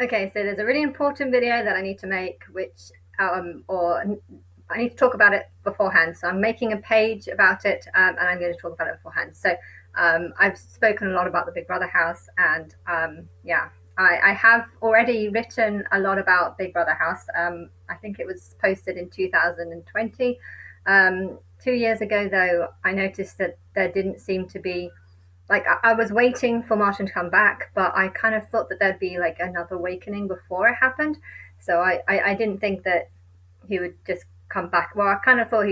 Okay, so there's a really important video that I need to make, which or I need to talk about it beforehand. So I'm making a page about it, and I'm going to talk about it beforehand. So I've spoken a lot about the Big Brother house, and yeah, I have already written a lot about Big Brother house. I think it was posted in 2020. 2 years ago, though, I noticed that there didn't seem to be like I was waiting for Martin to come back, but I kind of thought that there'd be like another awakening before it happened. So I didn't think that he would just come back. Well, I kind of thought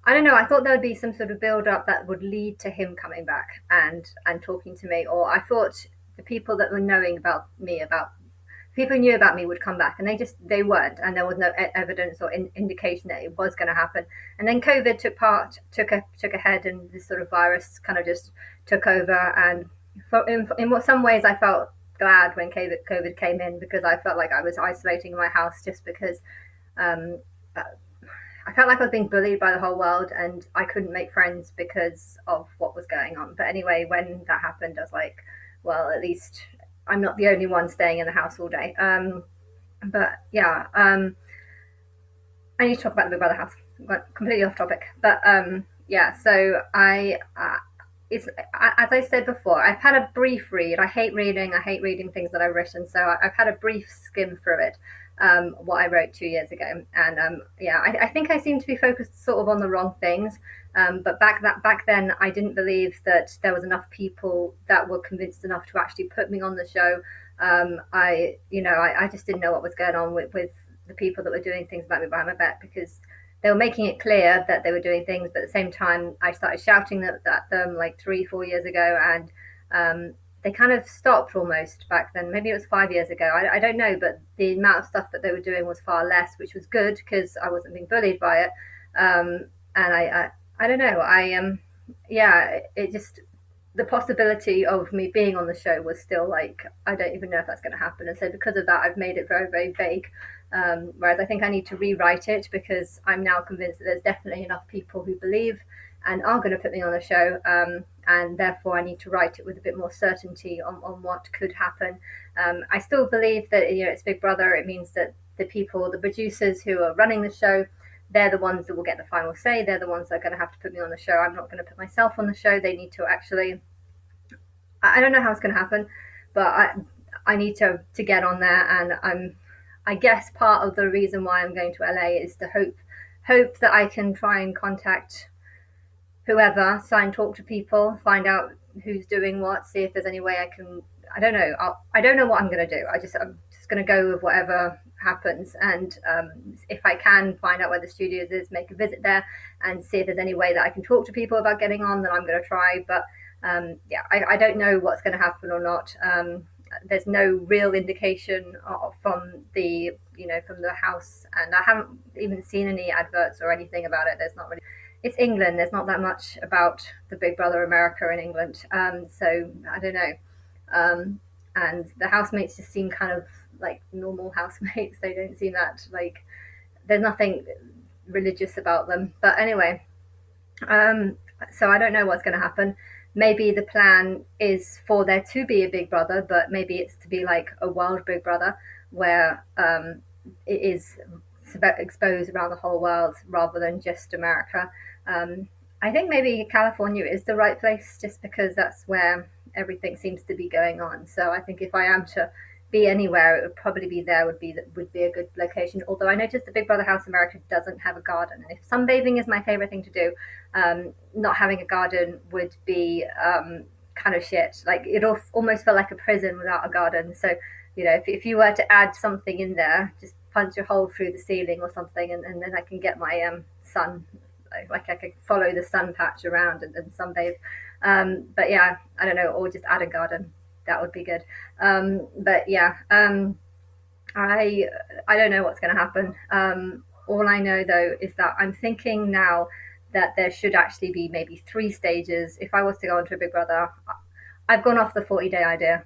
I don't know, I thought there would be some sort of build up that would lead to him coming back and talking to me. Or I thought the people that were knowing about me, about people who knew about me would come back, and they weren't, and there was no evidence or indication that it was going to happen. And then COVID took ahead, and this sort of virus kind of just took over. And in some ways, I felt glad when COVID came in, because I felt like I was isolating in my house, just because um, uh, I felt like I was being bullied by the whole world, and I couldn't make friends because of what was going on. But anyway, when that happened, I was like, well, at least I'm not the only one staying in the house all day. But yeah, I need to talk about the Big Brother house. But completely off topic. But yeah, so it's as I said before, I've had a brief read. I hate reading. I hate reading things that I've written. So I've had a brief skim through it. What I wrote 2 years ago, and yeah, I think I seem to be focused sort of on the wrong things. But back then, I didn't believe that there was enough people that were convinced enough to actually put me on the show. I just didn't know what was going on with the people that were doing things about me behind my back, because they were making it clear that they were doing things, but at the same time, I started shouting at them like 3, 4 years ago, and they kind of stopped almost back then. Maybe it was 5 years ago. I don't know, but the amount of stuff that they were doing was far less, which was good because I wasn't being bullied by it. And I don't know. Yeah, it just the possibility of me being on the show was still like, I don't even know if that's going to happen. And so because of that, I've made it very, very vague. Whereas I think I need to rewrite it, because I'm now convinced that there's definitely enough people who believe and are going to put me on the show. And therefore, I need to write it with a bit more certainty on what could happen. I still believe that, it's Big Brother. It means that the people, the producers who are running the show, they're the ones that will get the final say. They're the ones that are going to have to put me on the show. I'm not going to put myself on the show. They need to actually, I don't know how it's going to happen, but I need to get on there. And I guess part of the reason why I'm going to LA is to hope that I can try and contact whoever, try and talk to people, find out who's doing what, see if there's any way I can. I don't know. I don't know what I'm going to do. I'm just going to go with whatever happens. And if I can find out where the studios is, make a visit there and see if there's any way that I can talk to people about getting on, then I'm going to try. But yeah, I don't know what's going to happen or not. There's no real indication from from the house, and I haven't even seen any adverts or anything about it. There's not really. It's England. There's not that much about the Big Brother America in England, so I don't know. Um, and the housemates just seem kind of like normal housemates. They don't seem that like there's nothing religious about them. But anyway, um, so I don't know what's going to happen. Maybe the plan is for there to be a Big Brother, but maybe it's to be like a world Big Brother, where it is exposed around the whole world rather than just America. Um, I think maybe California is the right place, just because that's where everything seems to be going on. So I think if I am to be anywhere, it would probably be there. Would be a good location. Although I noticed the Big Brother House America doesn't have a garden, and if sunbathing is my favorite thing to do, not having a garden would be kind of shit. Like it almost felt like a prison without a garden. So if you were to add something in there, just punch a hole through the ceiling or something, and then I can get my sun, like I could follow the sun patch around and sunbathe. But yeah, I don't know, or just add a garden. That would be good. But yeah, I I don't know what's going to happen. All I know though is that I'm thinking now that there should actually be maybe 3 stages. If I was to go into a Big Brother, I've gone off the 40-day idea.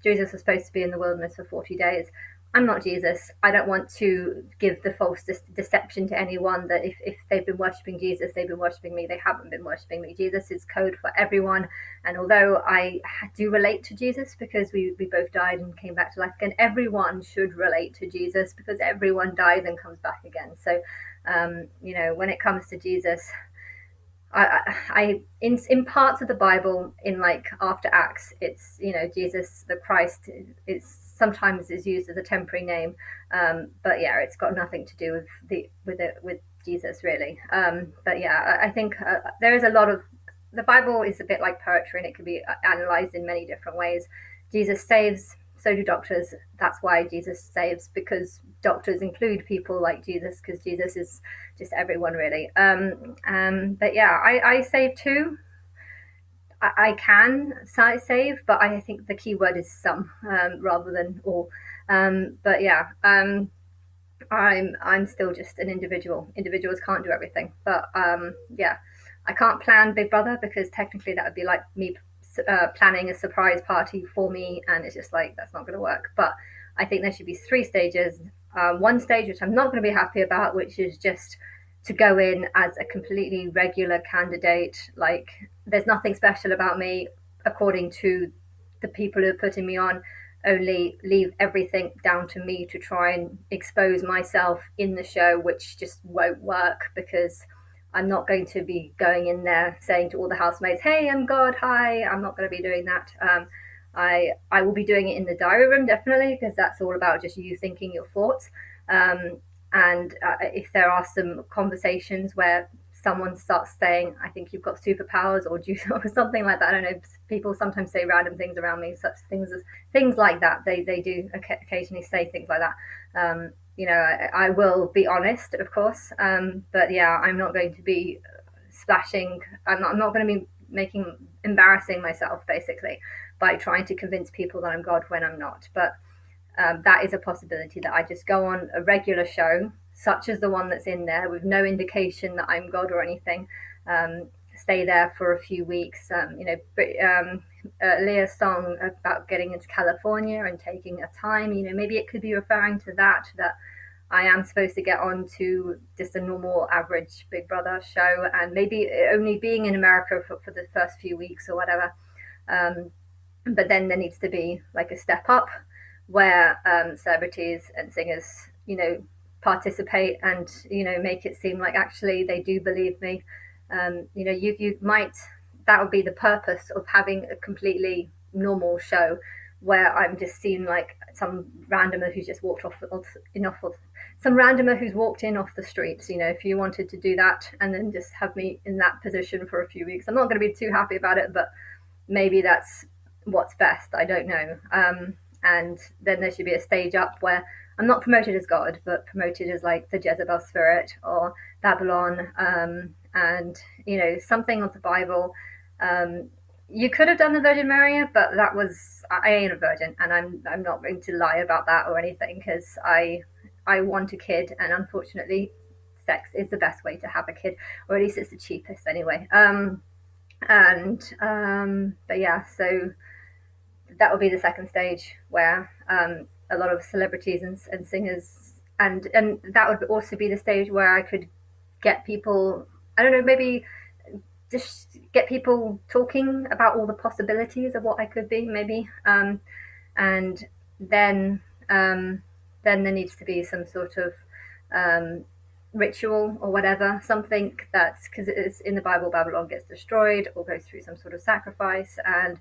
Jesus was supposed to be in the wilderness for 40 days. I'm not Jesus. I don't want to give the false deception to anyone that if they've been worshipping Jesus, they've been worshipping me. They haven't been worshipping me. Jesus is code for everyone. And although I do relate to Jesus because we both died and came back to life again, everyone should relate to Jesus because everyone dies and comes back again. So, when it comes to Jesus, in parts of the Bible, in like after Acts, it's Jesus the Christ. It's sometimes is used as a temporary name, but yeah, it's got nothing to do with Jesus really. But yeah, I think there is a lot of the Bible is a bit like poetry, and it can be analyzed in many different ways. Jesus saves, so do doctors. That's why Jesus saves, because doctors include people like Jesus, because Jesus is just everyone really. But yeah, I save too. I can save, but I think the key word is some, rather than all. But yeah, I'm still just an individual. Individuals can't do everything, but yeah, I can't plan Big Brother because technically that would be like me planning a surprise party for me, and it's just like that's not going to work. But I think there should be 3 stages. One stage which I'm not going to be happy about, which is just to go in as a completely regular candidate. Like there's nothing special about me according to the people who are putting me on, only leave everything down to me to try and expose myself in the show, which just won't work because I'm not going to be going in there saying to all the housemates, "Hey, I'm God. Hi." I'm not going to be doing that. I will be doing it in the diary room definitely because that's all about just you thinking your thoughts. And if there are some conversations where someone starts saying, "I think you've got superpowers," or do or something like that. I don't know. People sometimes say random things around me, such things as things like that. They do occasionally say things like that. I will be honest, of course, but yeah, I'm not going to be splashing. I'm not going to be embarrassing myself basically by trying to convince people that I'm God when I'm not. But that is a possibility that I just go on a regular show, such as the one that's in there, with no indication that I'm God or anything. Stay there for a few weeks. Leah's song about getting into California and taking a time, maybe it could be referring to that I am supposed to get on to just a normal average Big Brother show and maybe only being in America for the first few weeks or whatever. But then there needs to be like a step up where celebrities and singers, participate and make it seem like actually they do believe me. You might that would be the purpose of having a completely normal show where I'm just seen like some randomer who's just walked some randomer who's walked in off the streets. If you wanted to do that and then just have me in that position for a few weeks, I'm not going to be too happy about it, but maybe that's what's best. I don't know. And then there should be a stage up where I'm not promoted as God, but promoted as like the Jezebel spirit or Babylon, and something of the Bible. You could have done the Virgin Mary, but I ain't a virgin, and I'm not going to lie about that or anything because I want a kid, and unfortunately, sex is the best way to have a kid, or at least it's the cheapest anyway. But yeah, so that will be the second stage where a lot of celebrities and singers, and that would also be the stage where I could get people, I don't know, maybe just get people talking about all the possibilities of what I could be, maybe. And then there needs to be some sort of ritual or whatever, something that's, because it is in the Bible, Babylon gets destroyed or goes through some sort of sacrifice. And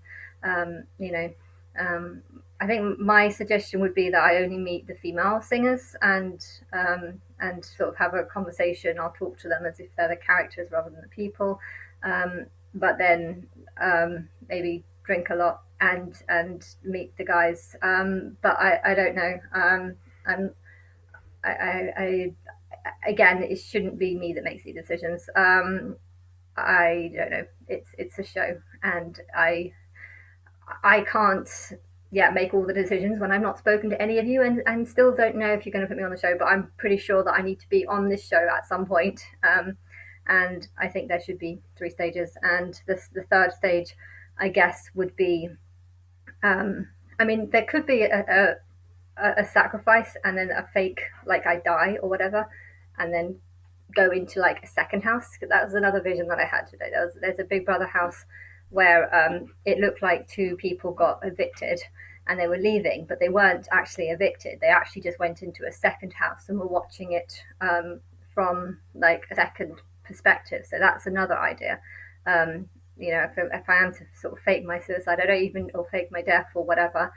I think my suggestion would be that I only meet the female singers and sort of have a conversation. I'll talk to them as if they're the characters rather than the people. But then maybe drink a lot and meet the guys. But I don't know. I again, it shouldn't be me that makes the decisions. I don't know. It's a show, and I can't make all the decisions when I've not spoken to any of you, and still don't know if you're going to put me on the show. But I'm pretty sure that I need to be on this show at some point. And I think there should be 3 stages, and the third stage, I guess, would be I mean, there could be a sacrifice and then a fake, like I die or whatever, and then go into like a second house. That was another vision that I had today. There's a Big Brother house where it looked like two people got evicted and they were leaving, but they weren't actually evicted. They actually just went into a second house and were watching it from like a second perspective. So that's another idea. Um, if I am to sort of fake my suicide, I don't even, or fake my death or whatever,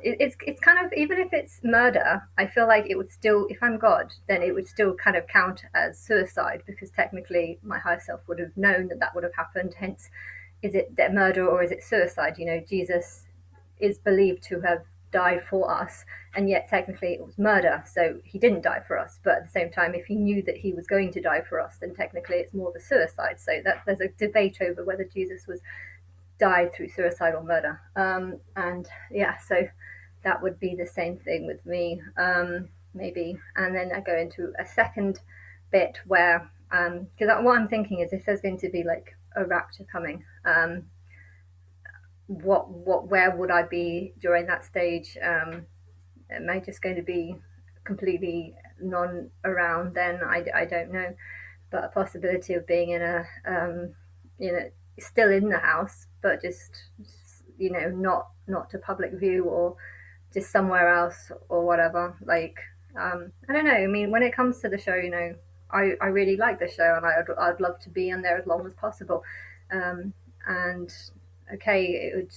it's kind of, even if it's murder, I feel like it would still, if I'm God, then it would still kind of count as suicide because technically my higher self would have known that that would have happened. Hence, is it murder or is it suicide? Jesus is believed to have died for us, and yet technically it was murder. So he didn't die for us, but at the same time, if he knew that he was going to die for us, then technically it's more of a suicide. So that there's a debate over whether Jesus was died through suicide or murder. And yeah, so that would be the same thing with me, maybe. And then I go into a second bit where, because what I'm thinking is if there's going to be like a rapture coming, where would I be during that stage? Am I just going to be completely non around then? I don't know, but a possibility of being in a still in the house, but just not to public view, or just somewhere else or whatever. Like I don't know. I mean, when it comes to the show, I really like the show, and I'd love to be in there as long as possible. Um, and okay, it would,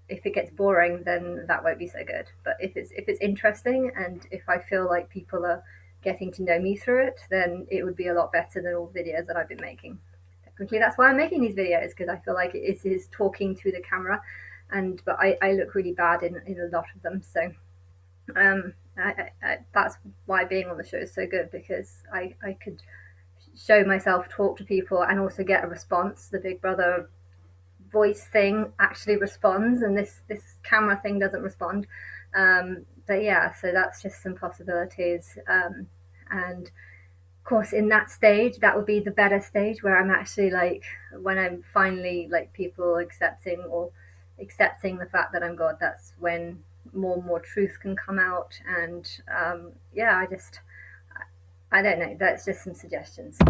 if it gets boring, then that won't be so good. But if it's interesting, and if I feel like people are getting to know me through it, then it would be a lot better than all the videos that I've been making. Technically, that's why I'm making these videos, because I feel like it is talking to the camera, but I look really bad in a lot of them. So that's why being on the show is so good, because I could show myself, talk to people, and also get a response. The Big Brother voice thing actually responds, and this camera thing doesn't respond. But yeah, so that's just some possibilities. And of course, in that stage, that would be the better stage, where I'm actually like, when I'm finally like people accepting the fact that I'm God. That's when more and more truth can come out. And yeah, I don't know. That's just some suggestions.